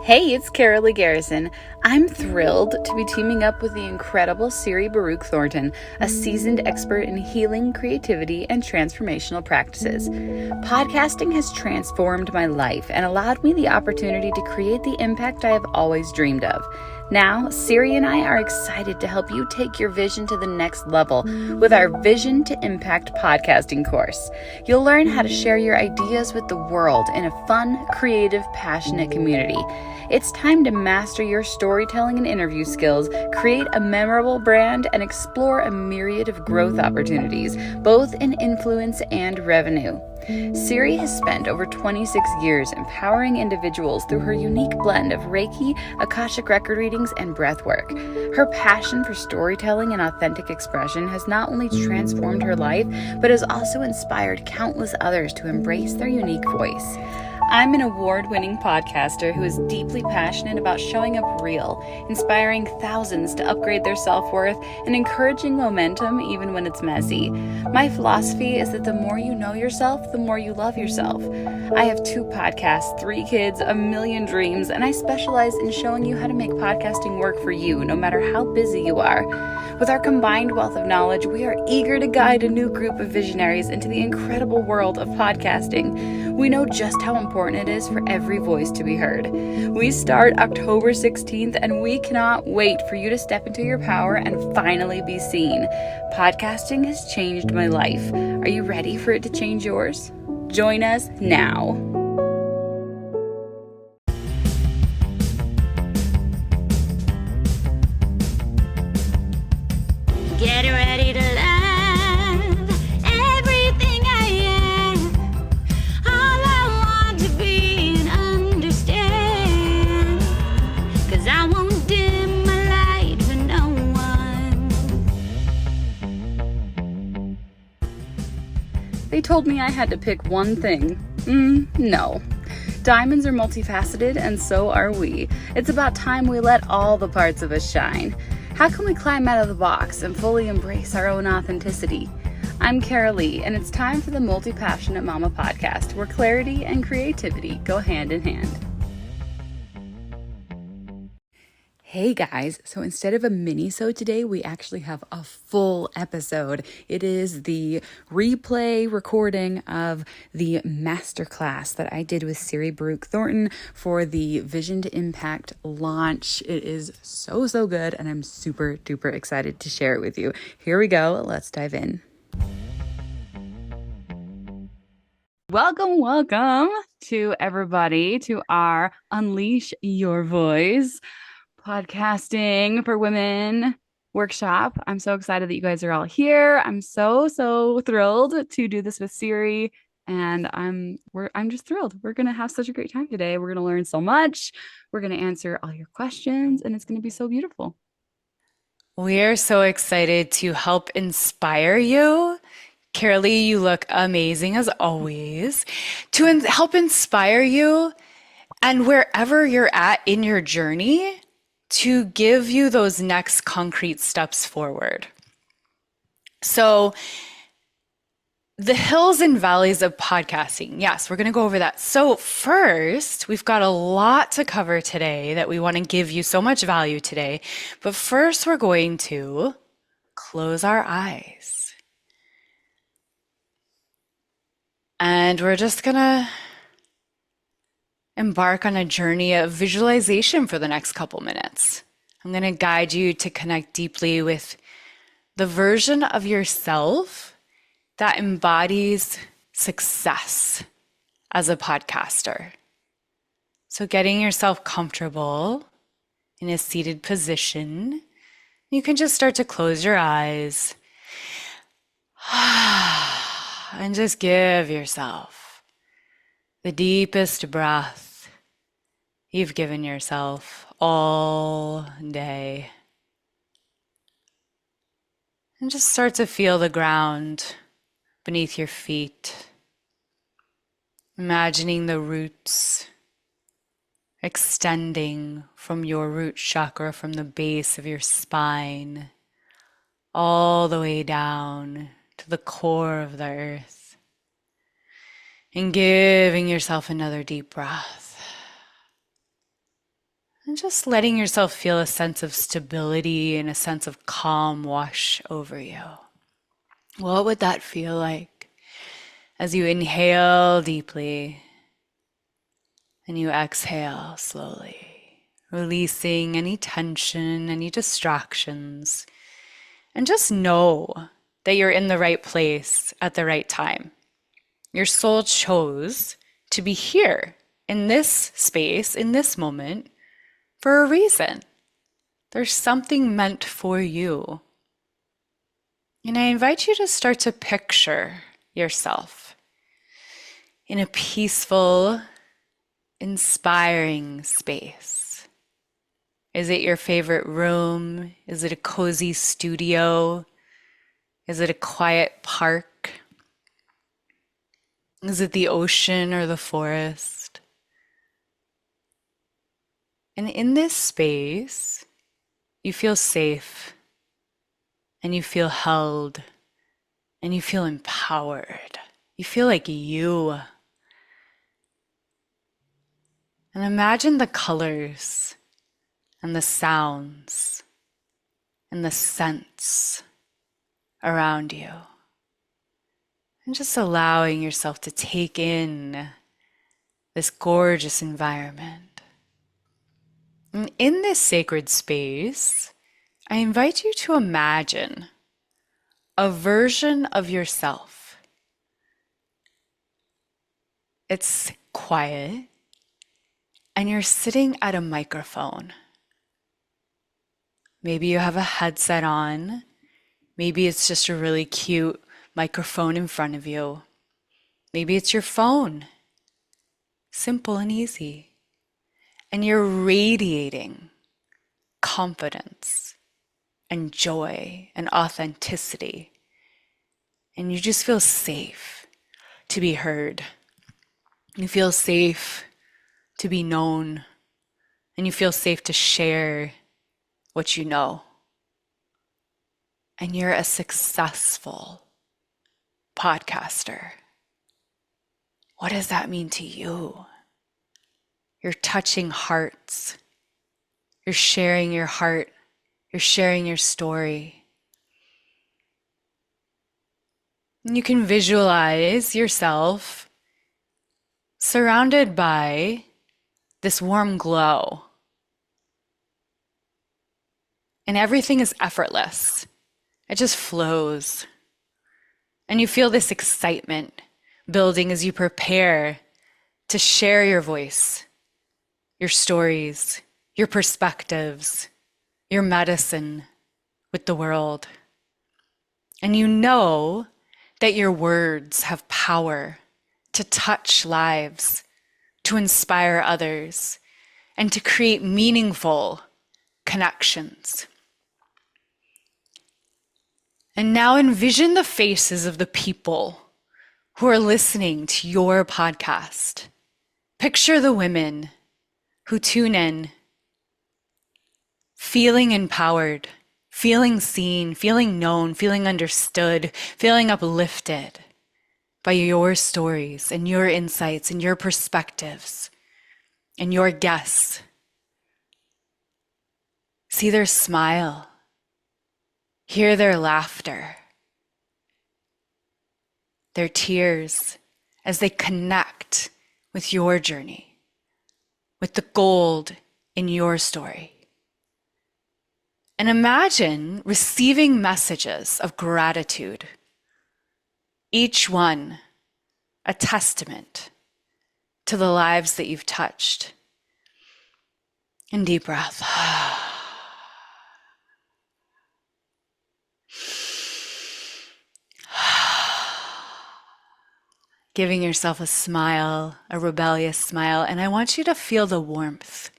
Hey, it's Carolee Garrison. I'm thrilled to be teaming up with the incredible Siri Baruch Thornton, a seasoned expert in healing, creativity, and transformational practices. Podcasting has transformed my life and allowed me the opportunity to create the impact I have always dreamed of. Now, Siri and I are excited to help you take your vision to the next level with our Vision to Impact podcasting course. You'll learn how to share your ideas with the world in a fun, creative, passionate community. It's time to master your storytelling and interview skills, create a memorable brand, and explore a myriad of growth opportunities, both in influence and revenue. Siri has spent over 26 years empowering individuals through her unique blend of Reiki, Akashic record readings, and breath work. Her passion for storytelling and authentic expression has not only transformed her life, but has also inspired countless others to embrace their unique voice. I'm an award-winning podcaster who is deeply passionate about showing up real, inspiring thousands to upgrade their self-worth, and encouraging momentum even when it's messy. My philosophy is that the more you know yourself, the more you love yourself. I have 2 podcasts, 3 kids, a million dreams, and I specialize in showing you how to make podcasting work for you, no matter how busy you are. With our combined wealth of knowledge, we are eager to guide a new group of visionaries into the incredible world of podcasting. We know just how important it is for every voice to be heard. We start October 16th, and we cannot wait for you to step into your power and finally be seen. Podcasting has changed my life. Are you ready for it to change yours? Join us now. Get ready to love everything I am. All I want to be and understand. 'Cause I won't dim my light for no one. They told me I had to pick one thing. No. Diamonds are multifaceted, and so are we. It's about time we let all the parts of us shine. How can we climb out of the box and fully embrace our own authenticity? I'm Carolee, and it's time for the Multi-Passionate Mama podcast, where clarity and creativity go hand in hand. Hey guys, so instead of a mini-sode today, we actually have a full episode. It is the replay recording of the masterclass that I did with Siri Baruch Thornton for the Vision to Impact launch. It is so good, and I'm super duper excited to share it with you. Here we go. Let's dive in. Welcome to everybody to our Unleash Your Voice Podcasting for Women workshop. I'm so excited that you guys are all here. I'm so thrilled to do this with Siri, and I'm just thrilled. We're gonna have such a great time today. We're gonna learn so much. We're gonna answer all your questions, and it's gonna be so beautiful. We're so excited to help inspire you. Carolee, you look amazing as always. To help inspire you, and wherever you're at in your journey, to give you those next concrete steps forward. So the hills and valleys of podcasting. Yes, we're going to go over that. So first, we've got a lot to cover today that we want to give you so much value today. But first, we're going to close our eyes. And we're just going to embark on a journey of visualization for the next couple minutes. I'm going to guide you to connect deeply with the version of yourself that embodies success as a podcaster. So getting yourself comfortable in a seated position, you can just start to close your eyes and just give yourself the deepest breath you've given yourself all day. And just start to feel the ground beneath your feet. Imagining the roots extending from your root chakra, from the base of your spine, all the way down to the core of the earth. And giving yourself another deep breath. And just letting yourself feel a sense of stability and a sense of calm wash over you. What would that feel like as you inhale deeply and you exhale slowly, releasing any tension, any distractions, and just know that you're in the right place at the right time. Your soul chose to be here in this space, in this moment, for a reason. There's something meant for you. And I invite you to start to picture yourself in a peaceful, inspiring space. Is it your favorite room? Is it a cozy studio? Is it a quiet park? Is it the ocean or the forest? And in this space, you feel safe, and you feel held, and you feel empowered. You feel like you. And imagine the colors and the sounds and the scents around you. And just allowing yourself to take in this gorgeous environment. And in this sacred space, I invite you to imagine a version of yourself. It's quiet, and you're sitting at a microphone. Maybe you have a headset on. Maybe it's just a really cute microphone in front of you. Maybe it's your phone. Simple and easy. And you're radiating confidence and joy and authenticity. And you just feel safe to be heard. You feel safe to be known. And you feel safe to share what you know. And you're a successful podcaster. What does that mean to you? You're touching hearts. You're sharing your heart. You're sharing your story. And you can visualize yourself surrounded by this warm glow. And everything is effortless. It just flows. And you feel this excitement building as you prepare to share your voice, your stories, your perspectives, your medicine with the world. And you know that your words have power to touch lives, to inspire others, and to create meaningful connections. And now envision the faces of the people who are listening to your podcast. Picture the women who tune in, feeling empowered, feeling seen, feeling known, feeling understood, feeling uplifted by your stories and your insights and your perspectives and your guests. See their smile. Hear their laughter, their tears as they connect with your journey, with the gold in your story. And imagine receiving messages of gratitude, each one a testament to the lives that you've touched. And deep breath. Giving yourself a smile, a rebellious smile, and I want you to feel the warmth.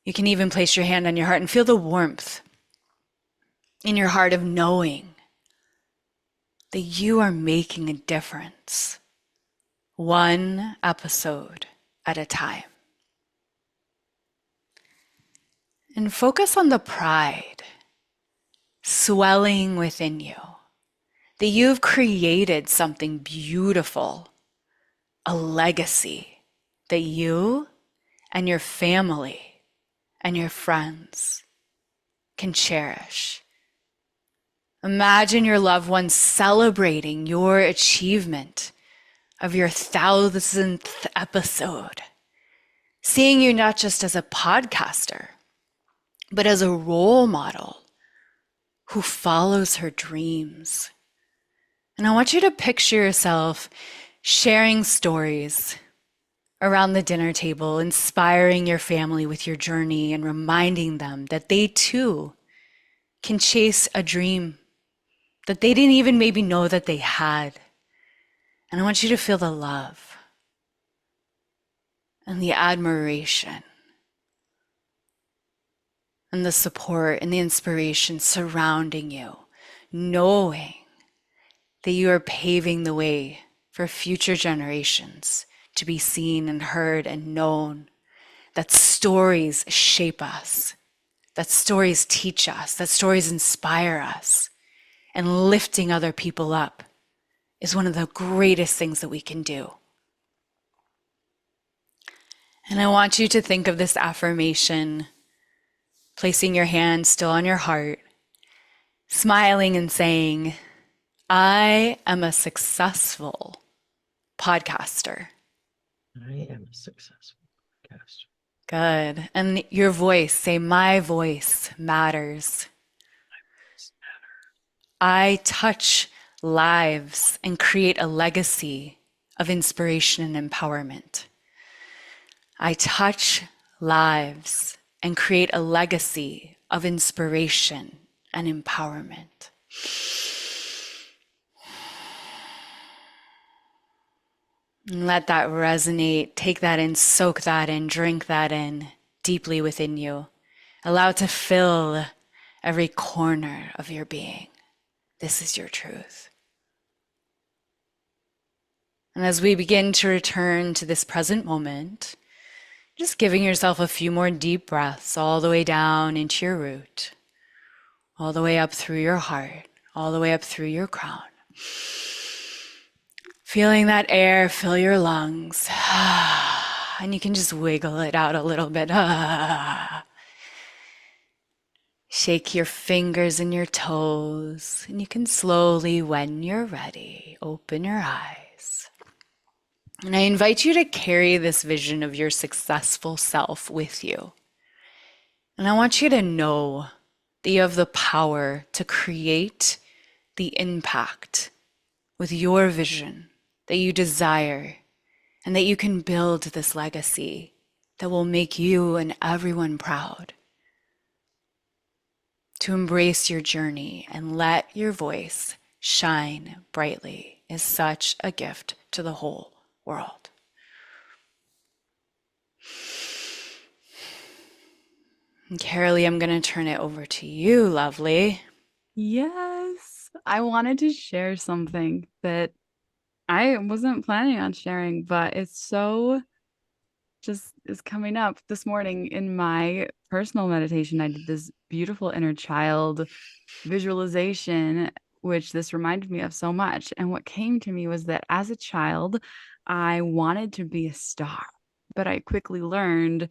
You can even place your hand on your heart and feel the warmth in your heart of knowing that you are making a difference, one episode at a time. And focus on the pride swelling within you, that you've created something beautiful, a legacy that you and your family and your friends can cherish. Imagine your loved ones celebrating your achievement of your 1000th episode, seeing you not just as a podcaster, but as a role model who follows her dreams. And I want you to picture yourself sharing stories around the dinner table, inspiring your family with your journey and reminding them that they too can chase a dream that they didn't even maybe know that they had. And I want you to feel the love and the admiration and the support and the inspiration surrounding you, knowing that you are paving the way for future generations to be seen and heard and known, that stories shape us, that stories teach us, that stories inspire us, and lifting other people up is one of the greatest things that we can do. And I want you to think of this affirmation, placing your hand still on your heart, smiling and saying, I am a successful podcaster. I am a successful podcaster. Good. And your voice, say, my voice matters. I touch lives and create a legacy of inspiration and empowerment. I touch lives and create a legacy of inspiration and empowerment. And let that resonate. Take that in, soak that in, drink that in deeply within you. Allow it to fill every corner of your being. This is your truth. And as we begin to return to this present moment, just giving yourself a few more deep breaths all the way down into your root, all the way up through your heart, all the way up through your crown. Feeling that air fill your lungs. And you can just wiggle it out a little bit. Shake your fingers and your toes. And you can slowly, when you're ready, open your eyes. And I invite you to carry this vision of your successful self with you. And I want you to know that you have the power to create the impact with your vision that you desire, and that you can build this legacy that will make you and everyone proud. To embrace your journey and let your voice shine brightly is such a gift to the whole world. And Carolee, I'm going to turn it over to you, lovely. Yes, I wanted to share something that I wasn't planning on sharing, but it's so just is coming up this morning in my personal meditation. I did this beautiful inner child visualization, which this reminded me of so much. And what came to me was that as a child, I wanted to be a star, but I quickly learned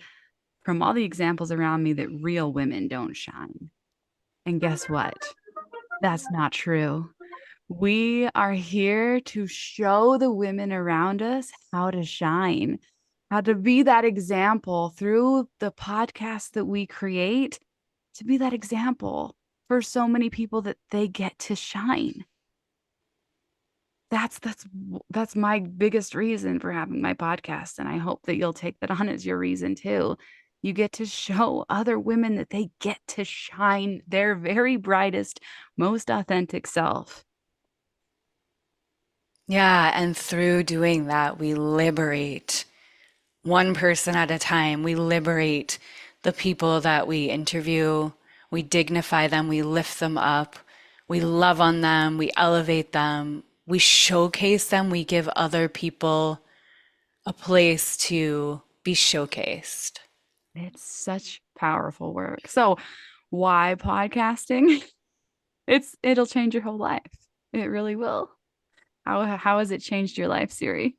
from all the examples around me that real women don't shine. And guess what? That's not true. We are here to show the women around us how to shine, how to be that example through the podcast that we create, to be that example for so many people that they get to shine. That's my biggest reason for having my podcast, and I hope that you'll take that on as your reason too. You get to show other women that they get to shine their very brightest, most authentic self. Yeah, and through doing that, we liberate one person at a time. We liberate the people that we interview. We dignify them. We lift them up. We love on them. We elevate them. We showcase them. We give other people a place to be showcased. It's such powerful work. So why podcasting? It'll change your whole life. It really will. How has it changed your life, Siri?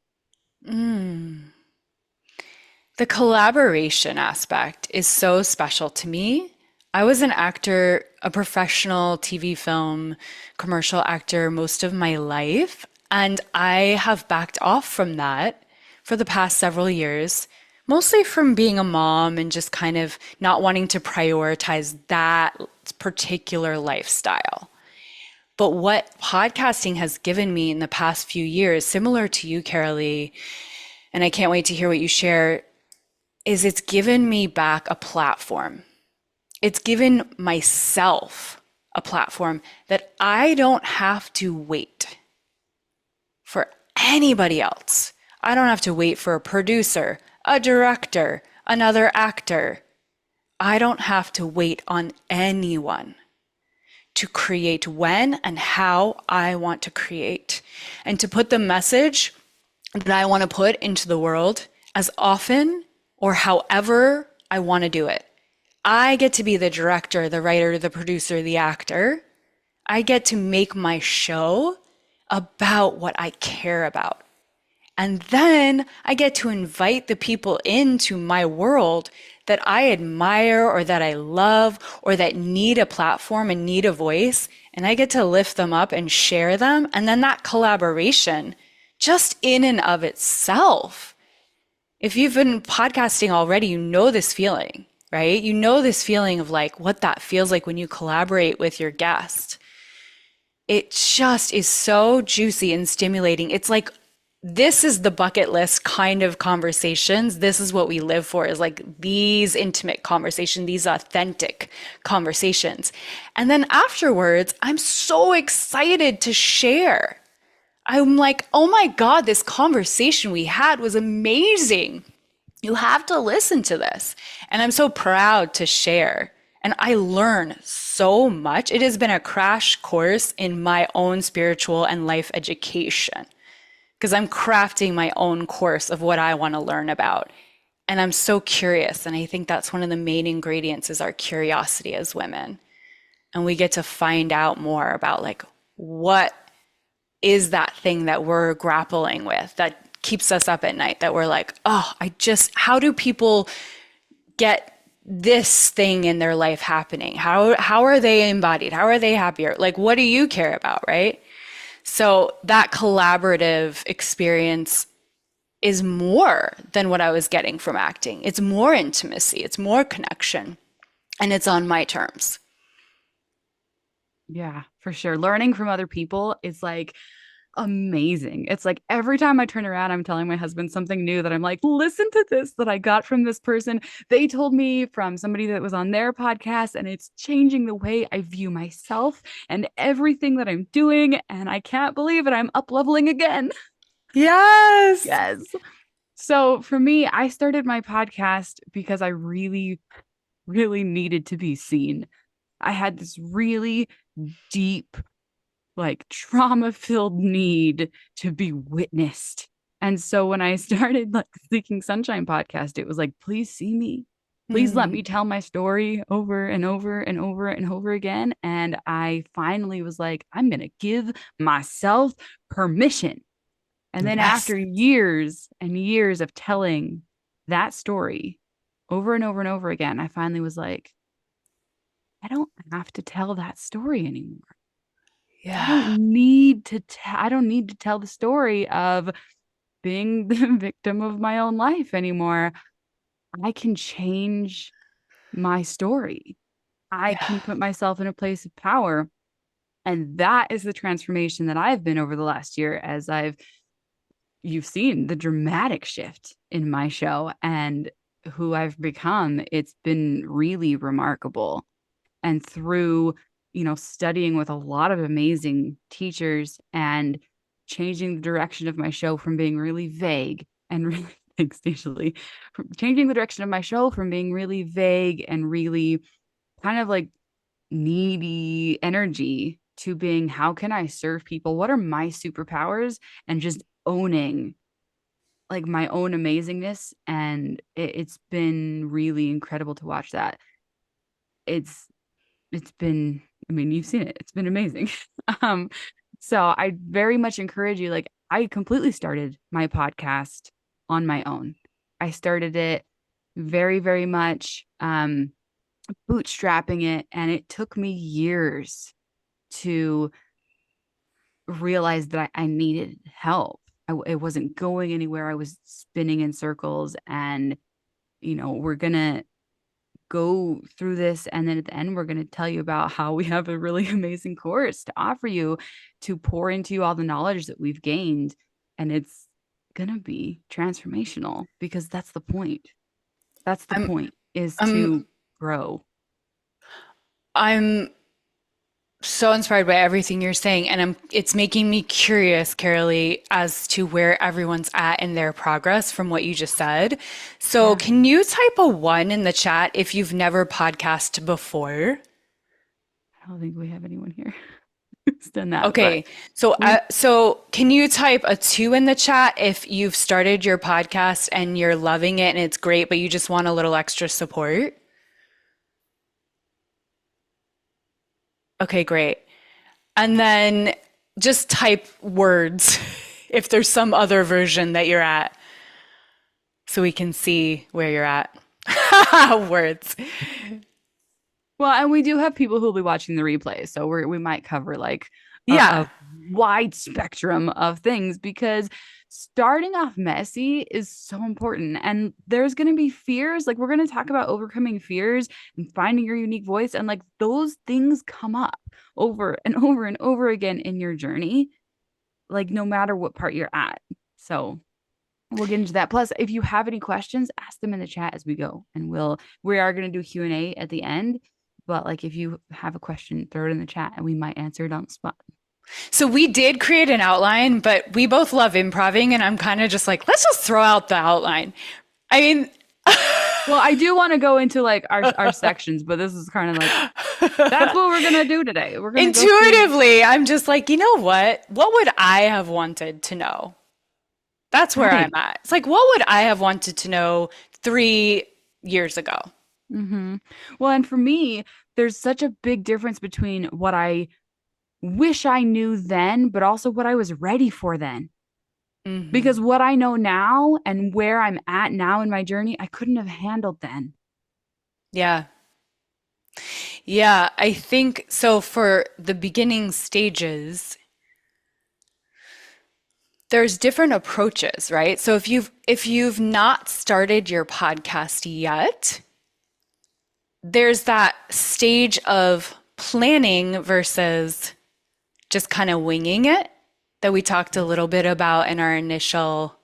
The collaboration aspect is so special to me. I was an actor, a professional TV, film, commercial actor most of my life, and I have backed off from that for the past several years, mostly from being a mom and just kind of not wanting to prioritize that particular lifestyle. But what podcasting has given me in the past few years, similar to you, Carolee, and I can't wait to hear what you share, is it's given me back a platform. It's given myself a platform that I don't have to wait for anybody else. I don't have to wait for a producer, a director, another actor. I don't have to wait on anyone to create when and how I want to create and to put the message that I want to put into the world as often or however I want to do it. I get to be the director, the writer, the producer, the actor. I get to make my show about what I care about. And then I get to invite the people into my world that I admire or that I love or that need a platform and need a voice. And I get to lift them up and share them. And then that collaboration, just in and of itself, if you've been podcasting already, you know this feeling, right? You know this feeling of like what that feels like when you collaborate with your guest. It just is so juicy and stimulating. It's like this is the bucket list kind of conversations. This is what we live for, is like these intimate conversations, these authentic conversations. And then afterwards, I'm so excited to share. I'm like, oh my God, this conversation we had was amazing. You have to listen to this. And I'm so proud to share. And I learn so much. It has been a crash course in my own spiritual and life education because I'm crafting my own course of what I want to learn about. And I'm so curious. And I think that's one of the main ingredients is our curiosity as women. And we get to find out more about like what is that thing that we're grappling with that keeps us up at night, that we're like, oh, how do people get this thing in their life happening? How are they embodied? How are they happier? Like, what do you care about, right? So that collaborative experience is more than what I was getting from acting. It's more intimacy, it's more connection, and it's on my terms. Yeah, for sure. Learning from other people is like amazing. It's like every time I turn around, I'm telling my husband something new that I'm like, listen to this that I got from this person. They told me from somebody that was on their podcast, and it's changing the way I view myself and everything that I'm doing. And I can't believe it. I'm up leveling again. Yes. Yes. So for me, I started my podcast because I really, really needed to be seen. I had this really deep, like trauma-filled need to be witnessed. And so when I started like Seeking Sunshine podcast, it was like, please see me. Please let me tell my story over and over and over and over again. And I finally was like, I'm going to give myself permission. And then Yes. after years and years of telling that story over and over and over again, I finally was like, I don't have to tell that story anymore. I Yeah. don't need to tell the story of being the victim of my own life anymore. I can change my story. I Yeah. can put myself in a place of power. And that is the transformation that I've been over the last year as you've seen the dramatic shift in my show and who I've become. It's been really remarkable. And through, studying with a lot of amazing teachers and changing the direction of my show from being really vague and really, thanks, Stacia, from changing the direction of my show from being really vague and really kind of like needy energy to being, how can I serve people? What are my superpowers? And just owning like my own amazingness. And it's been really incredible to watch that. It's been, I mean, you've seen it. It's been amazing. um, so I very much encourage you. Like, I completely started my podcast on my own. I started it very, very much bootstrapping it, and it took me years to realize that I needed help. It wasn't going anywhere. I was spinning in circles, and we're gonna go through this, and then at the end we're going to tell you about how we have a really amazing course to offer you to pour into you all the knowledge that we've gained, and it's going to be transformational, because that's the point. That's the I'm point, is I'm to grow. I'm so inspired by everything you're saying, and it's making me curious, Carolee, as to where everyone's at in their progress from what you just said. So Yeah. can you type a 1 in the chat if you've never podcasted before? I don't think we have anyone here who's done that, but Okay, so we so can you type a 2 in the chat if you've started your podcast and you're loving it and it's great, but you just want a little extra support? Okay, great. And then just type words if there's some other version that you're at so we can see where you're at. Words. well, and we do have people who'll be watching the replay, so we might cover like a Yeah. wide spectrum of things, because starting off messy is so important. And there's going to be fears. Like, we're going to talk about overcoming fears and finding your unique voice, and like those things come up over and over and over again in your journey, like no matter what part you're at. So we'll get into that. Plus, if you have any questions, ask them in the chat as we go, and we are going to do Q&A at the end. But like, if you have a question, throw it in the chat and we might answer it on the spot. So we did create an outline, but we both love improving, and I'm kind of just like, let's just throw out the outline. I mean, Well, I do want to go into like our sections, but this is kind of like, that's what we're gonna do today. We're gonna go through. intuitively, I'm just like, you know what? What would I have wanted to know? That's where Right. I'm at. It's like, what would I have wanted to know 3 years ago? Well, and for me, there's such a big difference between what I wish I knew then, but also what I was ready for then. Because what I know now and where I'm at now in my journey, I couldn't have handled then. Yeah. Yeah, I think so. For the beginning stages, there's different approaches, right? So if you've not started your podcast yet, there's that stage of planning versus just kind of winging it that we talked a little bit about in our initial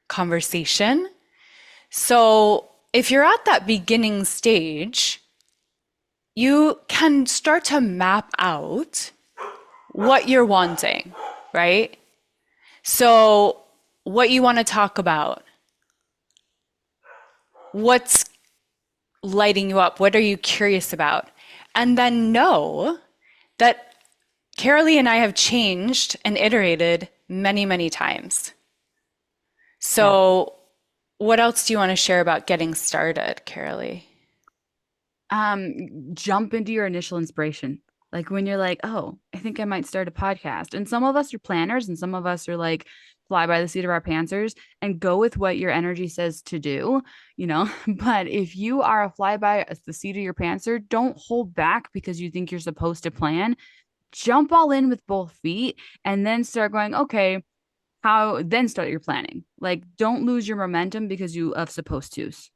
conversation. So if you're at that beginning stage, you can start to map out what you're wanting, right? So what you want to talk about, what's lighting you up, what are you curious about? And then know that Carolee and I have changed and iterated many, many times. So what else do you want to share about getting started, Carolee? Jump into your initial inspiration. Like when you're like, oh, I think I might start a podcast. And some of us are planners and some of us are like fly by the seat of our pantsers, and go with what your energy says to do, But if you are a fly by the seat of your pantser, don't hold back because you think you're supposed to plan. Jump all in with both feet and then start going, okay, then start your planning. Like, don't lose your momentum because you have supposed to's,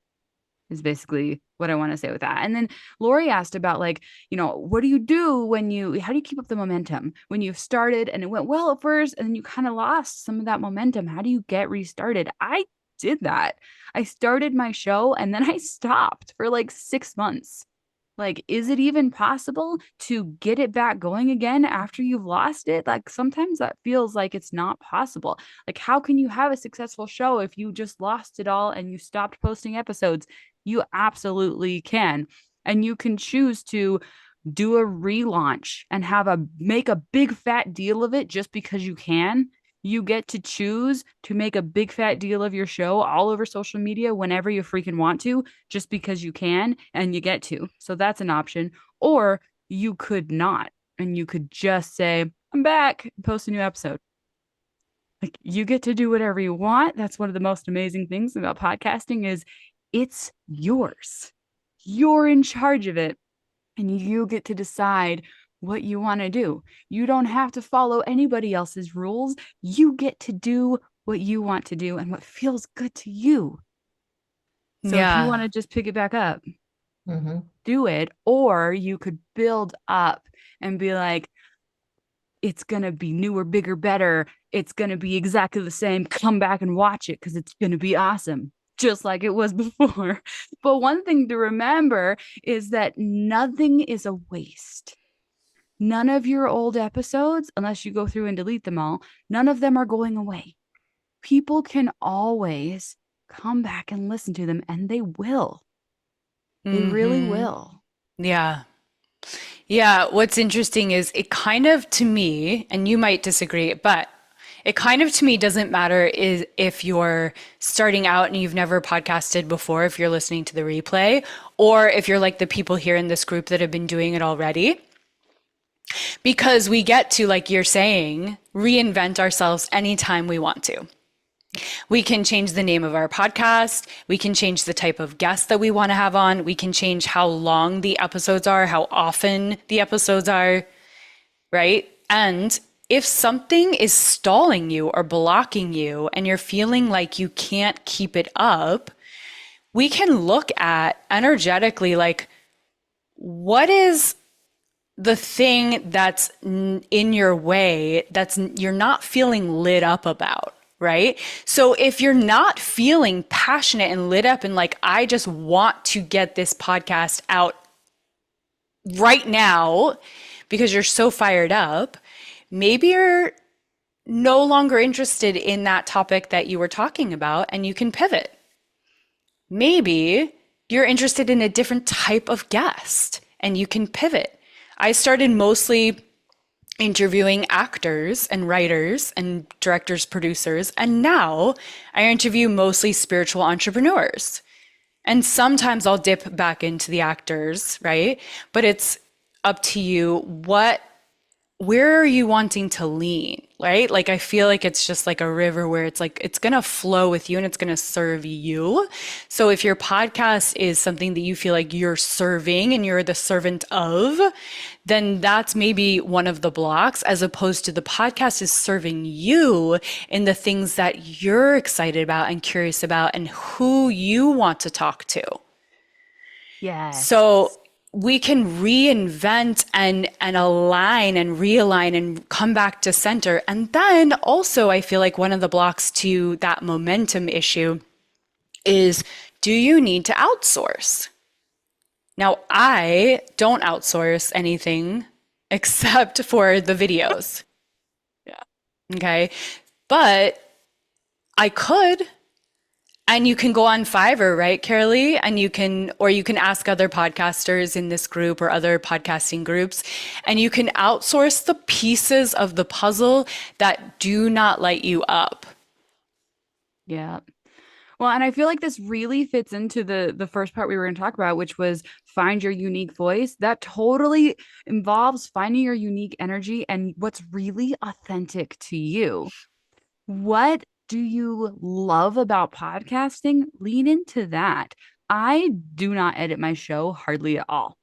is basically what I want to say with that. And then Lori asked about like, what do you do how do you keep up the momentum when you've started and it went well at first and then you kind of lost some of that momentum? How do you get restarted? I did that. I started my show and then I stopped for like 6 months. Like, is it even possible to get it back going again after you've lost it? Like, sometimes that feels like it's not possible. Like, how can you have a successful show if you just lost it all and you stopped posting episodes? You absolutely can. And you can choose to do a relaunch and make a big fat deal of it just because you can. You get to choose to make a big fat deal of your show all over social media whenever you freaking want to, just because you can and you get to. So that's an option. Or you could not, and you could just say, I'm back, and post a new episode. Like you get to do whatever you want. That's one of the most amazing things about podcasting is it's yours. You're in charge of it and you get to decide what you want to do. You don't have to follow anybody else's rules. You get to do what you want to do and what feels good to you. So if you want Yeah. to just pick it back up, Mm-hmm. do it. Or you could build up and be like, it's going to be newer, bigger, better. It's going to be exactly the same. Come back and watch it because it's going to be awesome, just like it was before. But one thing to remember is that nothing is a waste. None of your old episodes, unless you go through and delete them all, none of them are going away. People can always come back and listen to them, and they will. They really Mm-hmm. will. Yeah. Yeah. What's interesting is it kind of to me, and you might disagree, but it kind of to me doesn't matter is if you're starting out and you've never podcasted before, if you're listening to the replay, or if you're like the people here in this group that have been doing it already. Because we get to, like you're saying, reinvent ourselves anytime we want to. We can change the name of our podcast. We can change the type of guest that we want to have on. We can change how long the episodes are, how often the episodes are, right? And if something is stalling you or blocking you and you're feeling like you can't keep it up, we can look at energetically, like, what is the thing that's in your way that's you're not feeling lit up about, right? So if you're not feeling passionate and lit up and like, I just want to get this podcast out right now because you're so fired up, maybe you're no longer interested in that topic that you were talking about and you can pivot. Maybe you're interested in a different type of guest and you can pivot. I started mostly interviewing actors and writers and directors, producers, and now I interview mostly spiritual entrepreneurs. And sometimes I'll dip back into the actors, right? But it's up to you. Where are you wanting to lean, right? Like, I feel like it's just like a river where it's like, it's going to flow with you and it's going to serve you. So if your podcast is something that you feel like you're serving and you're the servant of, then that's maybe one of the blocks, as opposed to the podcast is serving you in the things that you're excited about and curious about and who you want to talk to. Yes. So we can reinvent and align and realign and come back to center. And then also, I feel like one of the blocks to that momentum issue is, do you need to outsource? Now, I don't outsource anything except for the videos. Yeah. Okay. But I could. And you can go on Fiverr, right, Carolee? And or you can ask other podcasters in this group or other podcasting groups, and you can outsource the pieces of the puzzle that do not light you up. Yeah. Well, and I feel like this really fits into the first part we were going to talk about, which was find your unique voice. That totally involves finding your unique energy and what's really authentic to you. What do you love about podcasting? Lean into that. I do not edit my show hardly at all.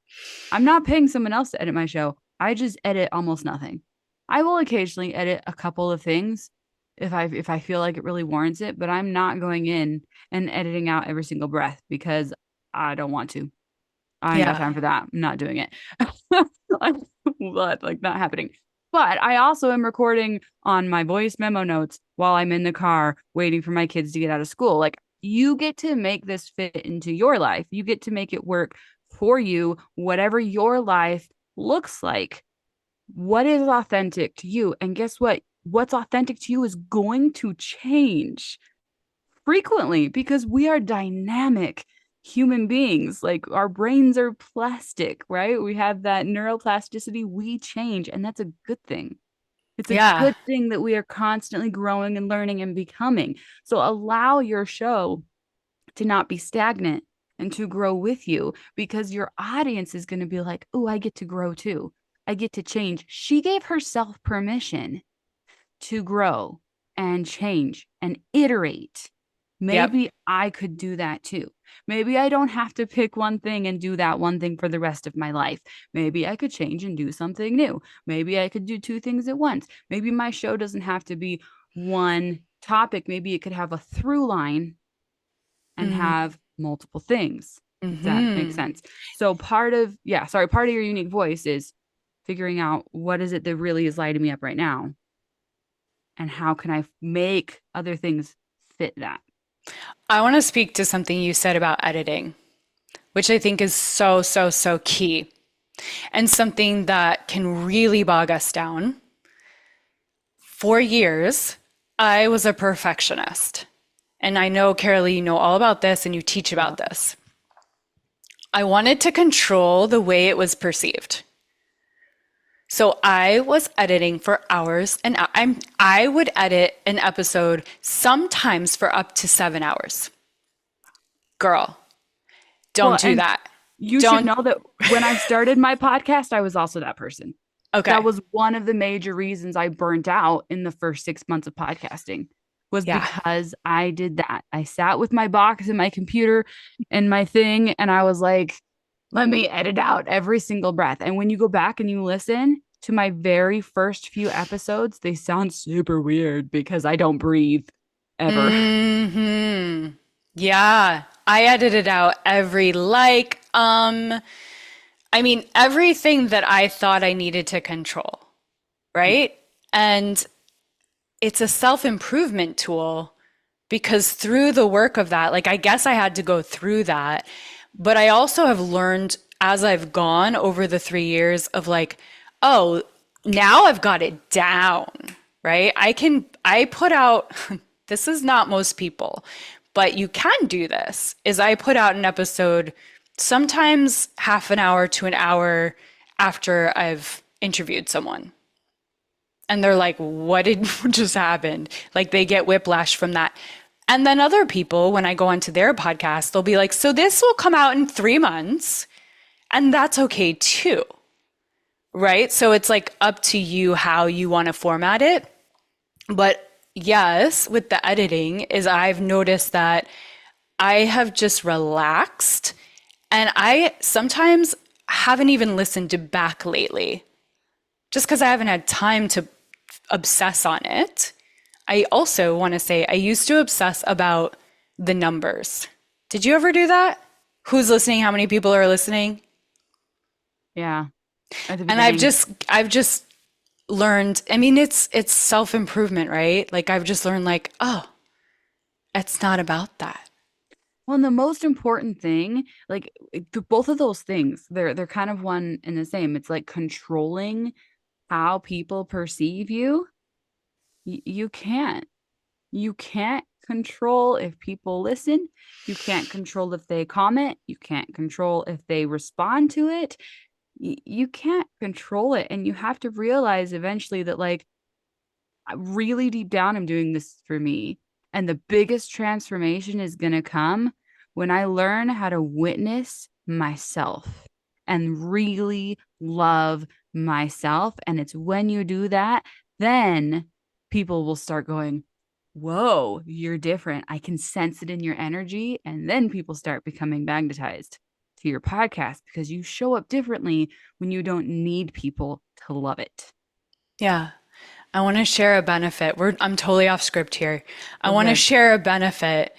I'm not paying someone else to edit my show. I just edit almost nothing. I will occasionally edit a couple of things if I feel like it really warrants it, but I'm not going in and editing out every single breath because I don't want to. I ain't got time for that. I'm not doing it. Like not happening. But I also am recording on my voice memo notes while I'm in the car waiting for my kids to get out of school. Like you get to make this fit into your life. You get to make it work for you, whatever your life looks like. What is authentic to you? And guess what? What's authentic to you is going to change frequently because we are dynamic human beings. Like our brains are plastic, right? We have that neuroplasticity. We change, and that's a good thing. It's a Yeah. good thing that we are constantly growing and learning and becoming. So allow your show to not be stagnant and to grow with you because your audience is going to be like, oh, I get to grow too. I get to change. She gave herself permission to grow. and change and iterate. Maybe I could do that too. Maybe I don't have to pick one thing and do that one thing for the rest of my life. Maybe I could change and do something new. Maybe I could do two things at once. Maybe my show doesn't have to be one topic. Maybe it could have a through line and have multiple things. If that makes sense. So part of your unique voice is figuring out what is it that really is lighting me up right now, and how can I make other things fit that. I want to speak to something you said about editing, which I think is so, so, so key, and something that can really bog us down. For years, I was a perfectionist. And I know, Carolee, you know all about this and you teach about this. I wanted to control the way it was perceived. So I was editing for hours, and I would edit an episode sometimes for up to 7 hours. Girl, don't do that. You should know that when I started my podcast, I was also that person. Okay. That was one of the major reasons I burnt out in the first 6 months of podcasting, was because I did that. I sat with my box and my computer and my thing, and I was like, let me edit out every single breath. And when you go back and you listen to my very first few episodes, they sound super weird because I don't breathe ever. Yeah, I edited out everything that I thought I needed to control, right? And it's a self-improvement tool, because through the work of that, like, I guess I had to go through that, but I also have learned as I've gone over the 3 years of like, oh, now I've got it down, right? I put out, this is not most people, but you can do this, is I put out an episode sometimes half an hour to an hour after I've interviewed someone. And they're like, what just happened? Like, they get whiplash from that. And then other people, when I go onto their podcast, they'll be like, so this will come out in 3 months. And that's okay too, right? So it's like up to you how you want to format it. But yes, with the editing, is I've noticed that I have just relaxed, and I sometimes haven't even listened to back lately, just because I haven't had time to obsess on it. I also want to say I used to obsess about the numbers. Did you ever do that? Who's listening? How many people are listening? Yeah. And I've just learned, I mean, it's self-improvement, right? Like, I've just learned, like, oh, it's not about that. Well, and the most important thing, like, both of those things, they're kind of one and the same. It's like controlling how people perceive you. You can't control if people listen. You can't control if they comment. You can't control if they respond to it. You can't control it. And you have to realize eventually that, like, really deep down, I'm doing this for me. And the biggest transformation is going to come when I learn how to witness myself and really love myself. And it's when you do that, then people will start going, whoa, you're different. I can sense it in your energy. And then people start becoming magnetized to your podcast, because you show up differently when you don't need people to love it. Yeah. I want to share a benefit. I'm totally off script here. I want to share a benefit,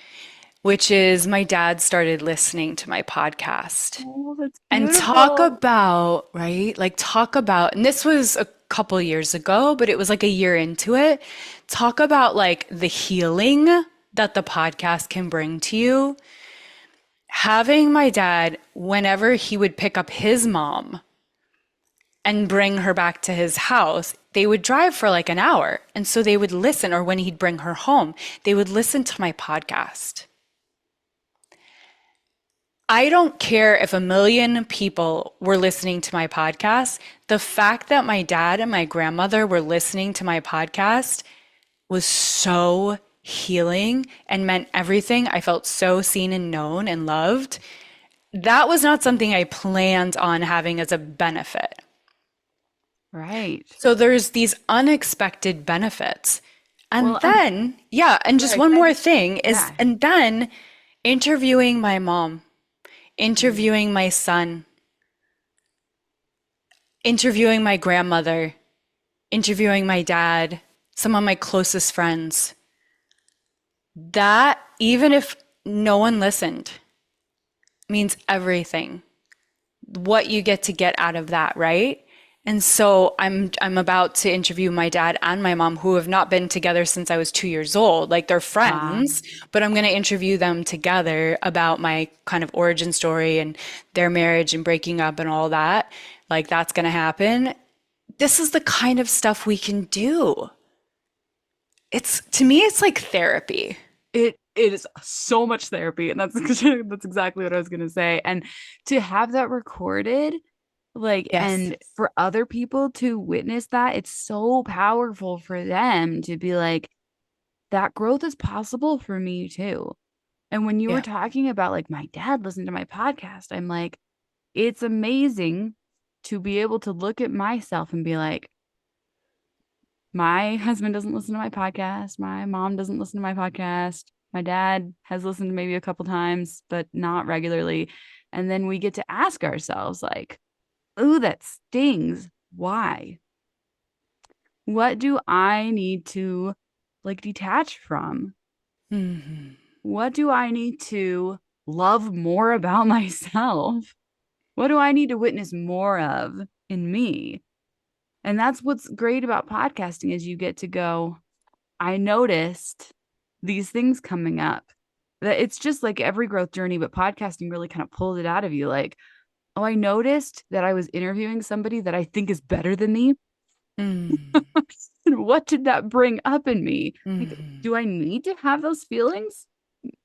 which is my dad started listening to my podcast. Oh, that's and beautiful. talk about, right? Like, talk about, and this was a couple years ago, but it was like a year into it. Talk about, like, the healing that the podcast can bring to you. Having my dad, whenever he would pick up his mom and bring her back to his house, they would drive for like an hour. And so they would listen, or when he'd bring her home, they would listen to my podcast. I don't care if 1 million people were listening to my podcast. The fact that my dad and my grandmother were listening to my podcast was so healing and meant everything. I felt so seen and known and loved. That was not something I planned on having as a benefit. Right. So there's these unexpected benefits. And Well, and then, yeah, and just sorry, one can I more just thing is, yeah. and then interviewing my mom, Mm. interviewing my son, interviewing my grandmother, interviewing my dad, some of my closest friends. That, even if no one listened, means everything. What you get out of that, right? And so I'm about to interview my dad and my mom who have not been together since I was 2 years old. Like they're Wow. friends, but I'm going to interview them together about my kind of origin story and their marriage and breaking up and all that. Like that's going to happen. This is the kind of stuff we can do. It's to me, it's like therapy. It is so much therapy, and that's that's exactly what I was gonna say. And to have that recorded, like, Yes. and for other people to witness that, it's so powerful for them to be like, that growth is possible for me too. And when you were Yeah. talking about like my dad listened to my podcast, I'm like, it's amazing to be able to look at myself and be like, my husband doesn't listen to my podcast. My mom doesn't listen to my podcast. My dad has listened maybe a couple times, but not regularly. And then we get to ask ourselves, like, ooh, that stings. Why? What do I need to like detach from? Hmm. What do I need to love more about myself? What do I need to witness more of in me? And that's what's great about podcasting is you get to go, I noticed these things coming up. That it's just like every growth journey, but podcasting really kind of pulled it out of you. Like, oh, I noticed that I was interviewing somebody that I think is better than me. Mm. And what did that bring up in me? Like, Hmm. do I need to have those feelings?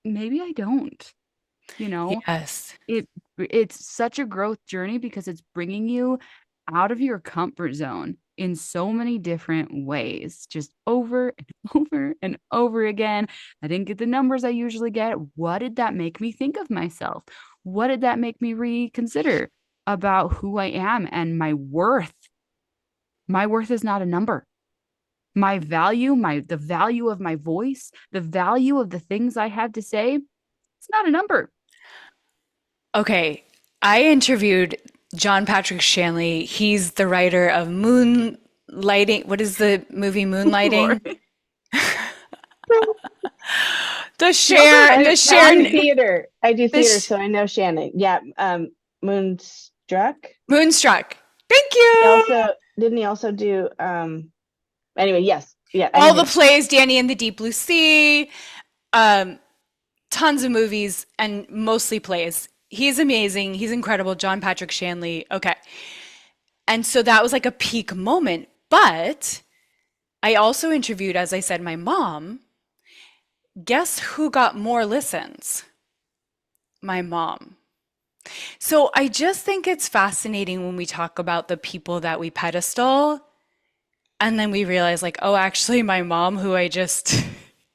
Maybe I don't. You know, Yes. it it's such a growth journey because it's bringing you out of your comfort zone in so many different ways, just over and over and over again. I didn't get the numbers I usually get. What did that make me think of myself? What did that make me reconsider about who I am and my worth? My worth is not a number. My value, the value of my voice, the value of the things I have to say, it's not a number. Okay, I interviewed John Patrick Shanley. He's the writer of Moonlighting. What is the movie Moonlighting? Lori. You also The I do Sharon theater. I do the theater, sh so I know Shannon. Yeah, Moonstruck. Moonstruck. Thank He you. also didn't he also do anyway, yes. Yeah, I know All the him. plays, Danny and the Deep Blue Sea, um, tons of movies and mostly plays. He's amazing. He's incredible. John Patrick Shanley. Okay. And so that was like a peak moment. But I also interviewed, as I said, my mom. Guess who got more listens? My mom. So I just think it's fascinating when we talk about the people that we pedestal and then we realize, like, oh, actually, my mom, who I just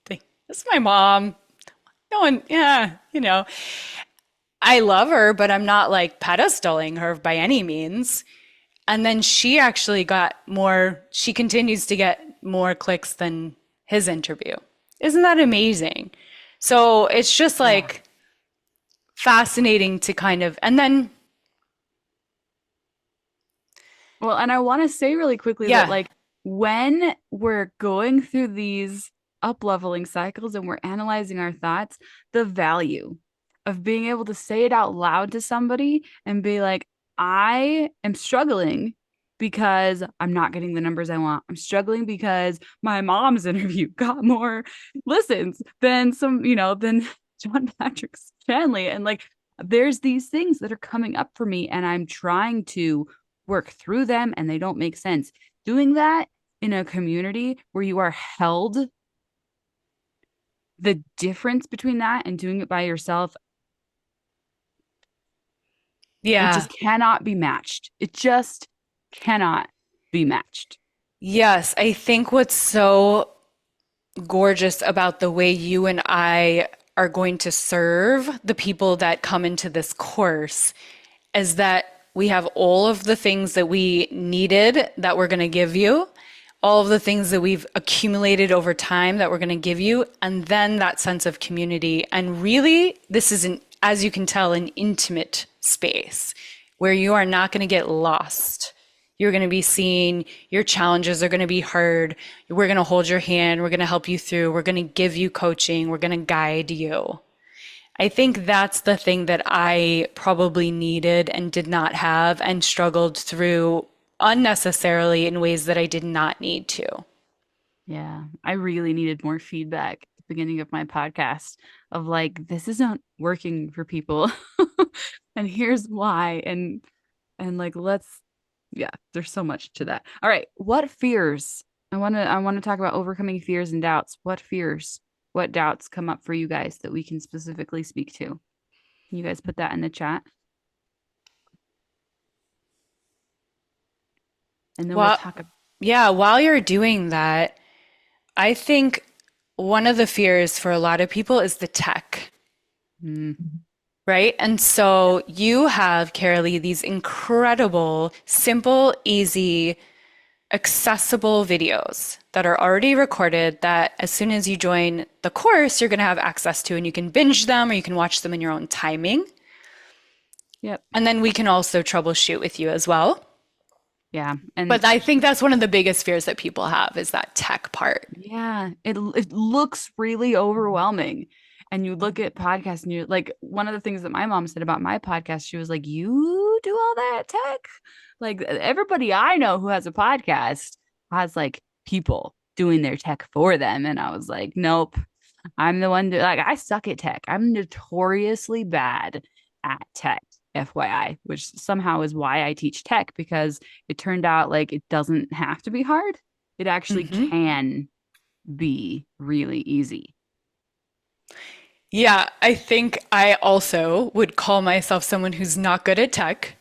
think, this is my mom. No one, yeah, I love her, but I'm not like pedestaling her by any means. And then she actually got more, she continues to get more clicks than his interview. Isn't that amazing? So it's just Yeah. like fascinating to kind of, and then, Well, and I want to say really quickly that yeah, like when we're going through these up-leveling cycles and we're analyzing our thoughts, the value of being able to say it out loud to somebody and be like, I am struggling because I'm not getting the numbers I want. I'm struggling because my mom's interview got more listens than than John Patrick Stanley. And like, there's these things that are coming up for me, and I'm trying to work through them and they don't make sense. Doing that in a community where you are held, the difference between that and doing it by yourself, it yeah. just cannot be matched. It just cannot be matched. Yes, I think what's so gorgeous about the way you and I are going to serve the people that come into this course is that we have all of the things that we needed that we're going to give you, all of the things that we've accumulated over time that we're going to give you, and then that sense of community. And really, this is an, as you can tell, an intimate space where you are not going to get lost. You're going to be seen, your challenges are going to be heard. We're going to hold your hand, we're going to help you through, we're going to give you coaching, we're going to guide you. I think that's the thing that I probably needed and did not have and struggled through unnecessarily in ways that I did not need to. Yeah, I really needed more feedback at the beginning of my podcast of like, this isn't working for people. And here's why. And like, yeah, there's so much to that. All right. What fears? I want to talk about overcoming fears and doubts. What doubts come up for you guys that we can specifically speak to? Can you guys put that in the chat? And then we'll Well, talk about yeah, while you're doing that, I think one of the fears for a lot of people is the tech, right? And so you have, Carolee, these incredible, simple, easy, accessible videos that are already recorded that as soon as you join the course, you're going to have access to, and you can binge them or you can watch them in your own timing. Yep. And then we can also troubleshoot with you as well. Yeah. And But I think that's one of the biggest fears that people have is that tech part. yeah, it looks really overwhelming. And you look at podcasts and you're like, one of the things that my mom said about my podcast, she was like, you do all that tech? Like everybody I know who has a podcast has like people doing their tech for them. And I was like, nope, I'm the one like I suck at tech. I'm notoriously bad at tech, FYI, which somehow is why I teach tech, because it turned out like it doesn't have to be hard. It actually can be really easy. Yeah, I think I also would call myself someone who's not good at tech,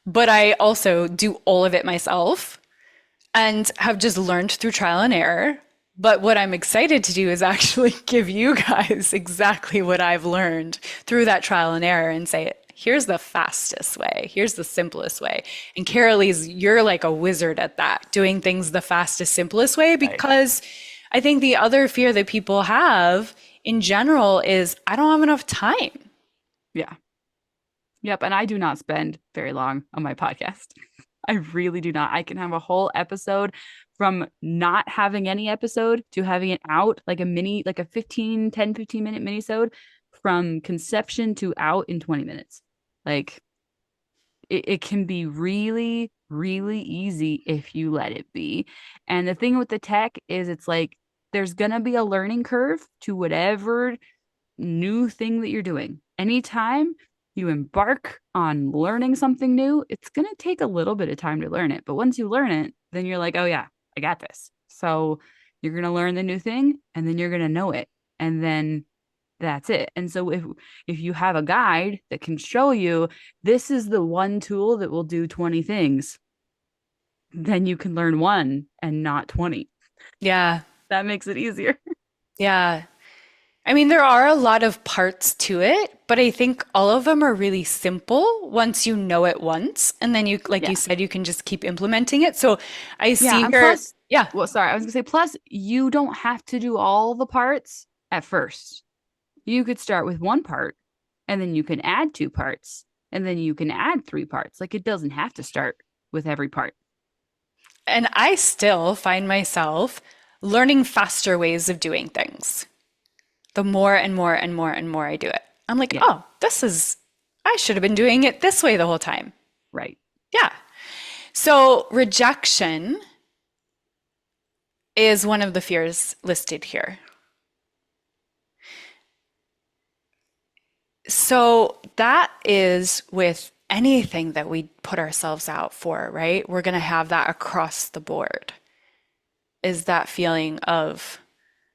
but I also do all of it myself and have just learned through trial and error. But what I'm excited to do is actually give you guys exactly what I've learned through that trial and error and say, here's the fastest way, here's the simplest way. And Carolee's, you're like a wizard at that, doing things the fastest, simplest way, because I think the other fear that people have in general is I don't have enough time. Yeah. Yep. And I do not spend very long on my podcast. I really do not. I can have a whole episode from not having any episode to having it out, like a mini, like a 15 minute minisode, from conception to out in 20 minutes. Like it can be really, really easy if you let it be. And the thing with the tech is it's like there's going to be a learning curve to whatever new thing that you're doing. Anytime you embark on learning something new, it's going to take a little bit of time to learn it. But once you learn it, then you're like, oh yeah, I got this. So you're going to learn the new thing and then you're going to know it. And then that's it. And so if you have a guide that can show you this is the one tool that will do 20 things, then you can learn one and not 20. Yeah. That makes it easier. Yeah. I mean, there are a lot of parts to it, but I think all of them are really simple once you know it once. And then you, like you said, you can just keep implementing it. So I see and here. plus, Yeah. well, sorry, I was gonna say, plus you don't have to do all the parts at first. You could start with one part and then you can add 2 parts and then you can add 3 parts. Like it doesn't have to start with every part. And I still find myself learning faster ways of doing things. The more and more and more and more I do it, I'm like, oh, I should have been doing it this way the whole time. Right. Yeah. So rejection is one of the fears listed here. So that is with anything that we put ourselves out for, right? We're going to have that across the board. Is that feeling of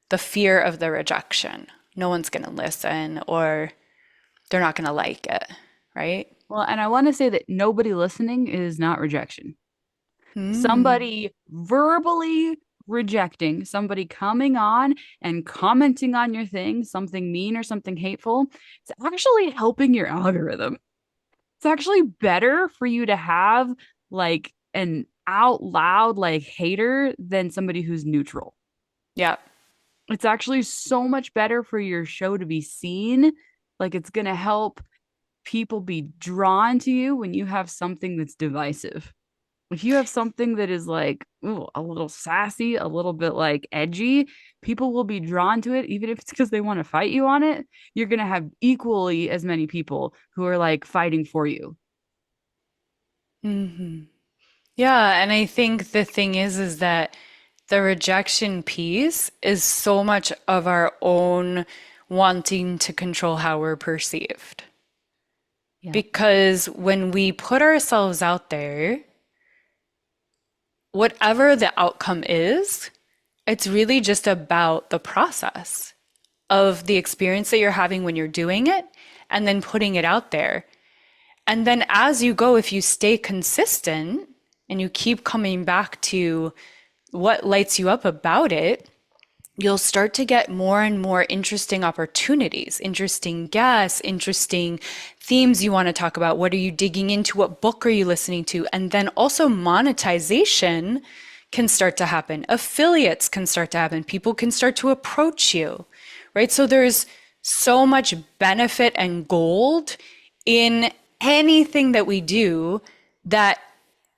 the fear of the rejection. No one's going to listen or they're not going to like it, right? Well, and I want to say that nobody listening is not rejection. Somebody verbally rejecting, somebody coming on and commenting on your thing, something mean or something hateful, it's actually helping your algorithm. It's actually better for you to have like an out loud like hater than somebody who's neutral. Yeah. It's actually so much better for your show to be seen. Like it's going to help people be drawn to you when you have something that's divisive. If you have something that is like, ooh, a little sassy, a little bit like edgy, people will be drawn to it, even if it's because they want to fight you on it. You're going to have equally as many people who are like fighting for you. Hmm. Yeah, and I think the thing is that the rejection piece is so much of our own wanting to control how we're perceived. Yeah. Because when we put ourselves out there, whatever the outcome is, it's really just about the process of the experience that you're having when you're doing it and then putting it out there. And then as you go, if you stay consistent and you keep coming back to what lights you up about it, you'll start to get more and more interesting opportunities, interesting guests, interesting themes you want to talk about. What are you digging into? What book are you listening to? And then also monetization can start to happen. Affiliates can start to happen. People can start to approach you, right? So there's so much benefit and gold in anything that we do that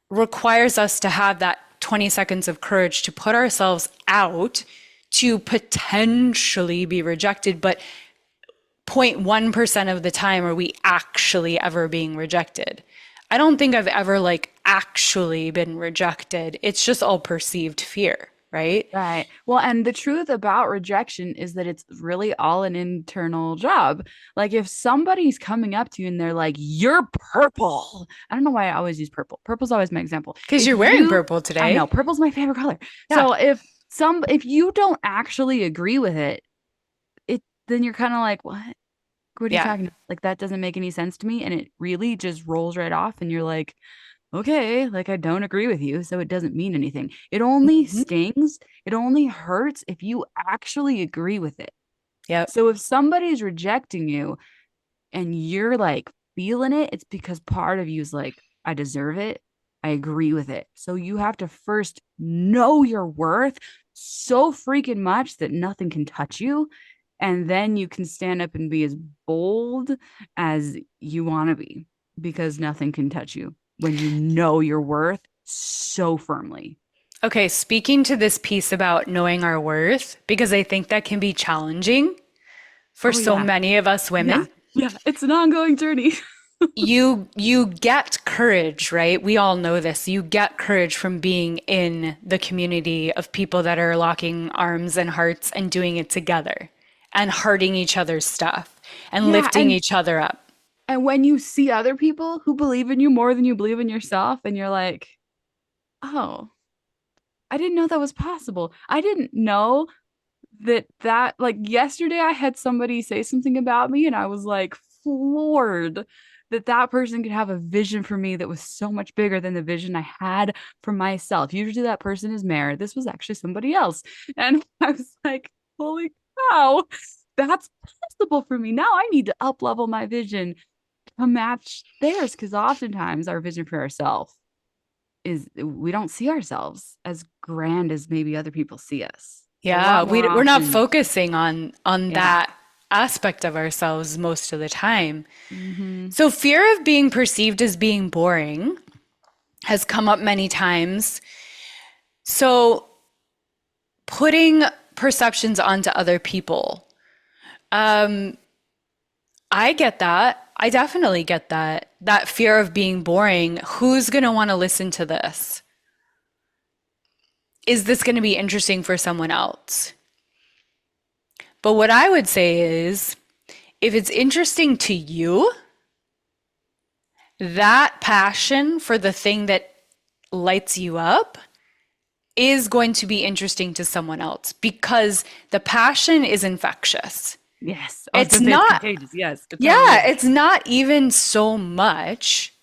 requires us to have that 20 seconds of courage to put ourselves out to potentially be rejected, but 0.1% of the time are we actually ever being rejected. I don't think I've ever like actually been rejected. It's just all perceived fear, right? Right. Well, and the truth about rejection is that it's really all an internal job. Like if somebody's coming up to you and they're like, "You're purple." I don't know why I always use purple. Purple's always my example. Because If you're wearing you- purple I today. know purple's my favorite color. Yeah. So if you don't actually agree with it, then you're kind of like, "What? What are you Yeah. talking about? Like that doesn't make any sense to me." And it really just rolls right off and you're like, "Okay, like I don't agree with you, so it doesn't mean anything." It only Mhm. stings, it only hurts if you actually agree with it. Yep. So if somebody's rejecting you and you're like feeling it, it's because part of you is like, "I deserve it. I agree with it." So you have to first know your worth so freaking much that nothing can touch you. And then you can stand up and be as bold as you want to be because nothing can touch you when you know your worth so firmly. Okay, speaking to this piece about knowing our worth, because I think that can be challenging for Oh, so yeah. many of us women. Yeah, it's an ongoing journey. You get courage, right? We all know this. You get courage from being in the community of people that are locking arms and hearts and doing it together and hearting each other's stuff and Yeah, lifting each other up. And when you see other people who believe in you more than you believe in yourself, and you're like, "Oh, I didn't know that was possible. I didn't know that like yesterday I had somebody say something about me and I was like floored that person could have a vision for me that was so much bigger than the vision I had for myself. Usually that person is Mare. This was actually somebody else. And I was like, holy cow, that's possible for me. Now I need to up level my vision to match theirs because oftentimes our vision for ourselves is we don't see ourselves as grand as maybe other people see us. A Yeah, lot more we're not often. focusing on Yeah. that aspect of ourselves most of the time. Mhm. So fear of being perceived as being boring has come up many times. So putting perceptions onto other people. I get that. I definitely get that. That fear of being boring. Who's going to want to listen to this? Is this going to be interesting for someone else? But what I would say is, if it's interesting to you, that passion for the thing that lights you up is going to be interesting to someone else because the passion is infectious. Yes. I was It's gonna say not, contagious. Yes. It totally yeah, is. it's not even so much.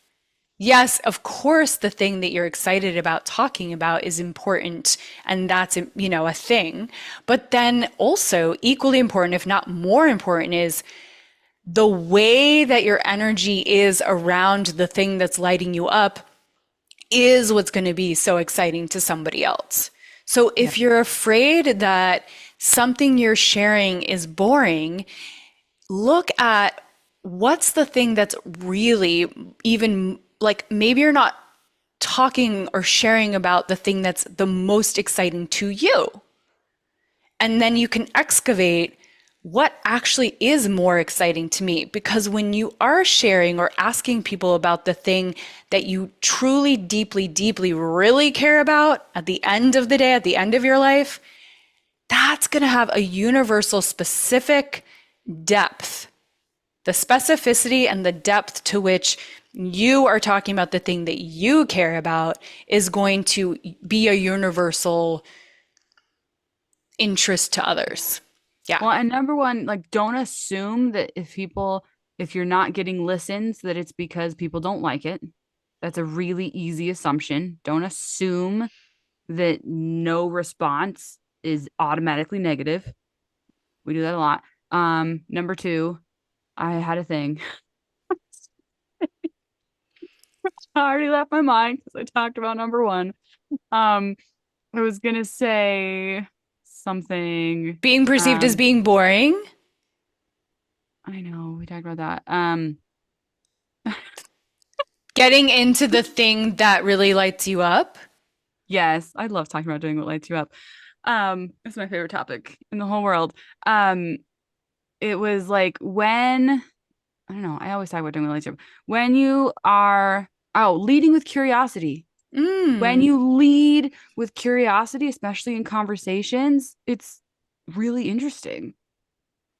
Yes, of course, the thing that you're excited about talking about is important, and that's, a thing. But then also, equally important, if not more important, is the way that your energy is around the thing that's lighting you up is what's going to be so exciting to somebody else. So Yeah. if you're afraid that something you're sharing is boring, look at what's the thing that's really even like maybe you're not talking or sharing about the thing that's the most exciting to you. And then you can excavate what actually is more exciting to me. Because when you are sharing or asking people about the thing that you truly, deeply, deeply really care about at the end of the day, at the end of your life, that's going to have a universal, specific depth. The specificity and the depth to which you are talking about the thing that you care about is going to be a universal interest to others. Yeah. Well, and number one, like, don't assume that if you're not getting listens, that it's because people don't like it. That's a really easy assumption. Don't assume that no response is automatically negative. We do that a lot. Number two, I had a thing. I already left my mind because I talked about number one. Um, I was gonna say something. Being perceived as being boring. I know we talked about that. Getting into the thing that really lights you up. Yes, I love talking about doing what lights you up. It's my favorite topic in the whole world. It was like when I don't know, I always talk about doing what lights you up. When you are leading with curiosity. When you lead with curiosity, especially in conversations, it's really interesting.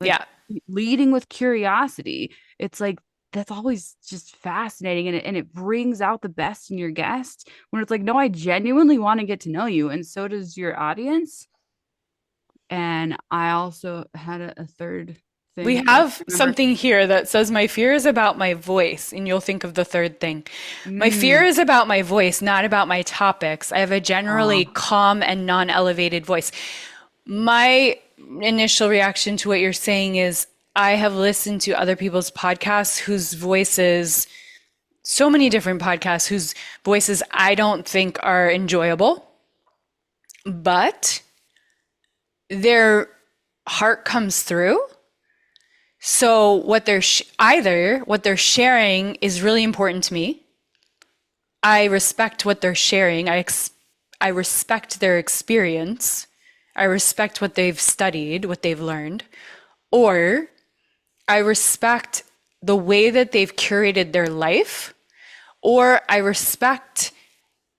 Like Yeah. leading with curiosity, it's like that's always just fascinating and it brings out the best in your guest when it's like, no, I genuinely want to get to know you, and so does your audience. And I also had a third thing. We I have remember. something here that says, my fear is about my voice, and you'll think of the third thing. My fear is about my voice, not about my topics. I have a generally calm and non-elevated voice. My initial reaction to what you're saying is, I have listened to other people's podcasts whose voices, so many different podcasts whose voices I don't think are enjoyable, but their heart comes through. So what they're either what they're sharing is really important to me. I respect what they're sharing. I respect their experience. I respect what they've studied, what they've learned. Or I respect the way that they've curated their life. Or I respect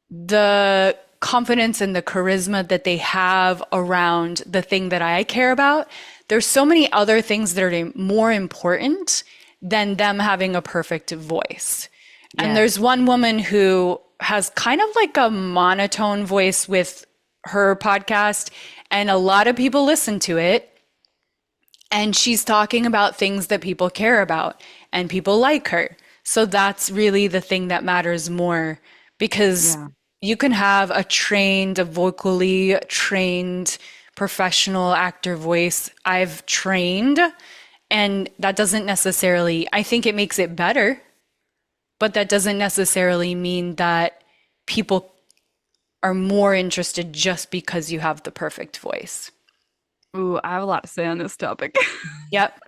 the confidence and the charisma that they have around the thing that I care about. There's so many other things that are more important than them having a perfect voice. And there's one woman who has kind of like a monotone voice with her podcast, and a lot of people listen to it. And she's talking about things that people care about and people like her. So that's really the thing that matters more, because you can have a vocally trained professional actor voice. I've trained, and that doesn't necessarily, I think it makes it better, but that doesn't necessarily mean that people are more interested just because you have the perfect voice. Ooh, I have a lot to say on this topic. Yep.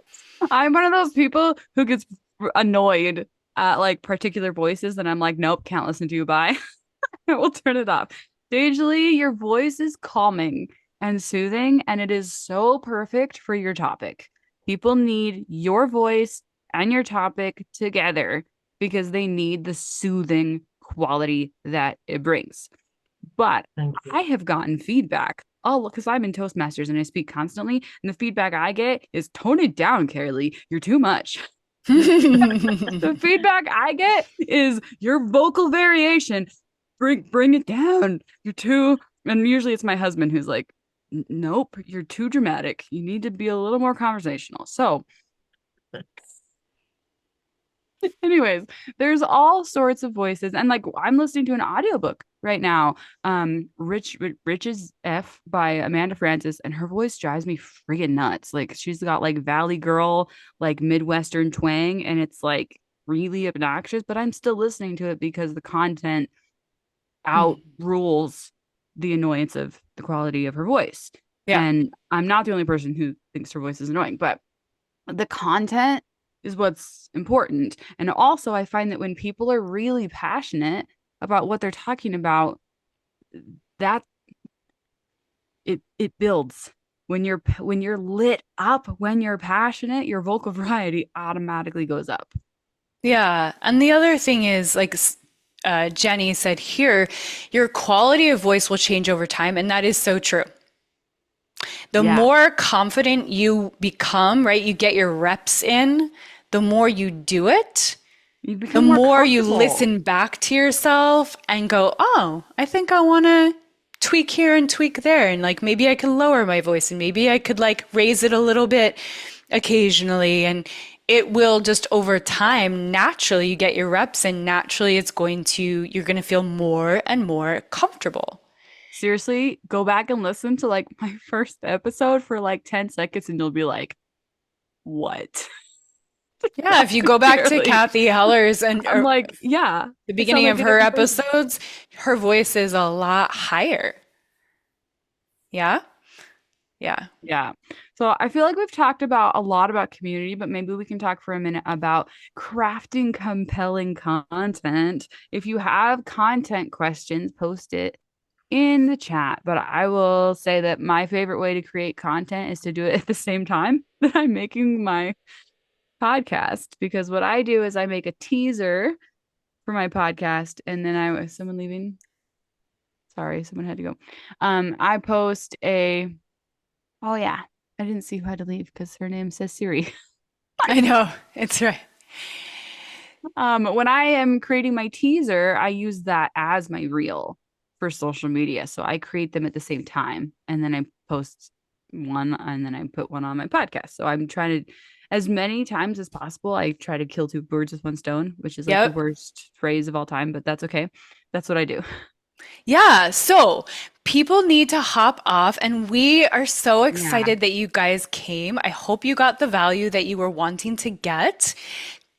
I'm one of those people who gets annoyed at like particular voices, and I'm like, nope, can't listen to you. Bye. We'll turn it off. Stagely, your voice is calming and soothing, and it is so perfect for your topic. People need your voice and your topic together because they need the soothing quality that it brings. But I have gotten feedback. Oh, because I'm in Toastmasters and I speak constantly, and the feedback I get is tone it down, Carolee. You're too much. The feedback I get is your vocal variation. Bring it down. You're too, and usually it's my husband who's like, nope, you're too dramatic. You need to be a little more conversational. So anyways, there's all sorts of voices, and like I'm listening to an audiobook right now. Rich is F by Amanda Francis, and her voice drives me friggin' nuts. Like she's got like Valley Girl, like Midwestern twang, and it's like really obnoxious, but I'm still listening to it because the content outrules the annoyance of the quality of her voice. Yeah. And I'm not the only person who thinks her voice is annoying, but the content is what's important. And also, I find that when people are really passionate about what they're talking about, that it builds. When you're lit up, when you're passionate, your vocal variety automatically goes up. Yeah. And the other thing is, like Jenny said here, your quality of voice will change over time. And that is so true. The Yeah. more confident you become, right? You get your reps in, the more you do it, You the become more you comfortable. listen back to yourself and go, oh, I think I want to tweak here and tweak there. And like maybe I could lower my voice and maybe I could like raise it a little bit occasionally. And it will just over time, naturally, you get your reps and naturally you're going to feel more and more comfortable. Seriously, go back and listen to like my first episode for like 10 seconds and you'll be like, what? Yeah, if you go back to Clearly. Kathy Heller's and I'm like, yeah. the it beginning sounds of like a her different person. episodes, her voice is a lot higher. Yeah? Yeah. Yeah. So I feel like we've talked about a lot about community, but maybe we can talk for a minute about crafting compelling content. If you have content questions, post it in the chat. But I will say that my favorite way to create content is to do it at the same time that I'm making my podcast, because what I do is I make a teaser for my podcast and then someone leaving. Sorry, someone had to go. I post oh yeah, I didn't see who had to leave because her name says Siri. I know. It's right. When I am creating my teaser, I use that as my reel for social media. So I create them at the same time and then I post one and then I put one on my podcast. So I'm trying to, as many times as possible, I try to kill two birds with one stone, which is like Yep. the worst phrase of all time, but that's okay. That's what I do. Yeah, so people need to hop off, and we are so excited that you guys came. I hope you got the value that you were wanting to get.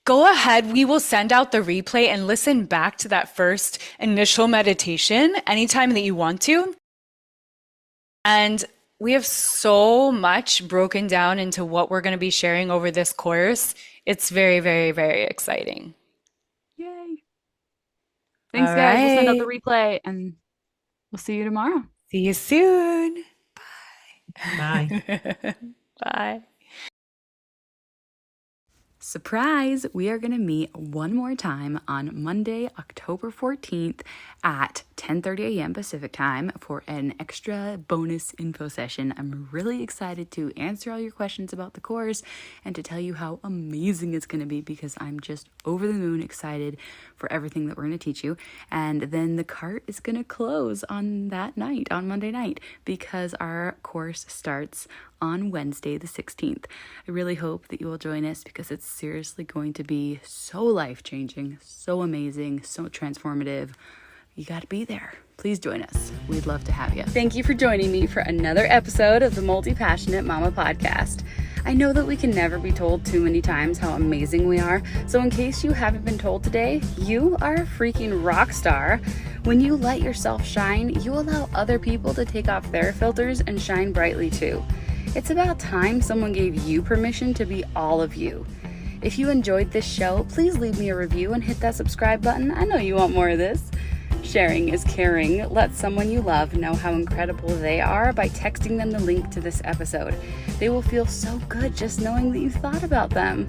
Go ahead, we will send out the replay and listen back to that first initial meditation anytime that you want to. And we have so much broken down into what we're going to be sharing over this course. It's very, very, very exciting. Yay. Thanks, All guys. We'll send out the right. replay and we'll see you tomorrow. See you soon. Bye. Bye. Surprise! We are going to meet one more time on Monday, October 14th at 10:30 a.m. Pacific time for an extra bonus info session. I'm really excited to answer all your questions about the course and to tell you how amazing it's going to be, because I'm just over the moon excited for everything that we're going to teach you. And then the cart is going to close on that night, on Monday night, because our course starts on Wednesday, the 16th. I really hope that you will join us, because it's seriously going to be so life-changing, so amazing, so transformative. You got to be there. Please join us. We'd love to have you. Thank you for joining me for another episode of the Multi-Passionate Mama Podcast. I know that we can never be told too many times how amazing we are, so in case you haven't been told today, you are a freaking rock star. When you let yourself shine, you allow other people to take off their filters and shine brightly too. It's about time someone gave you permission to be all of you. If you enjoyed this show, please leave me a review and hit that subscribe button. I know you want more of this. Sharing is caring. Let someone you love know how incredible they are by texting them the link to this episode. They will feel so good just knowing that you thought about them.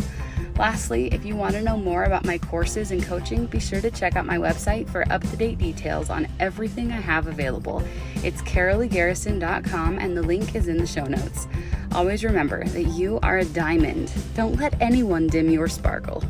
Lastly, if you want to know more about my courses and coaching, be sure to check out my website for up-to-date details on everything I have available. It's caroleegarrison.com and the link is in the show notes. Always remember that you are a diamond. Don't let anyone dim your sparkle.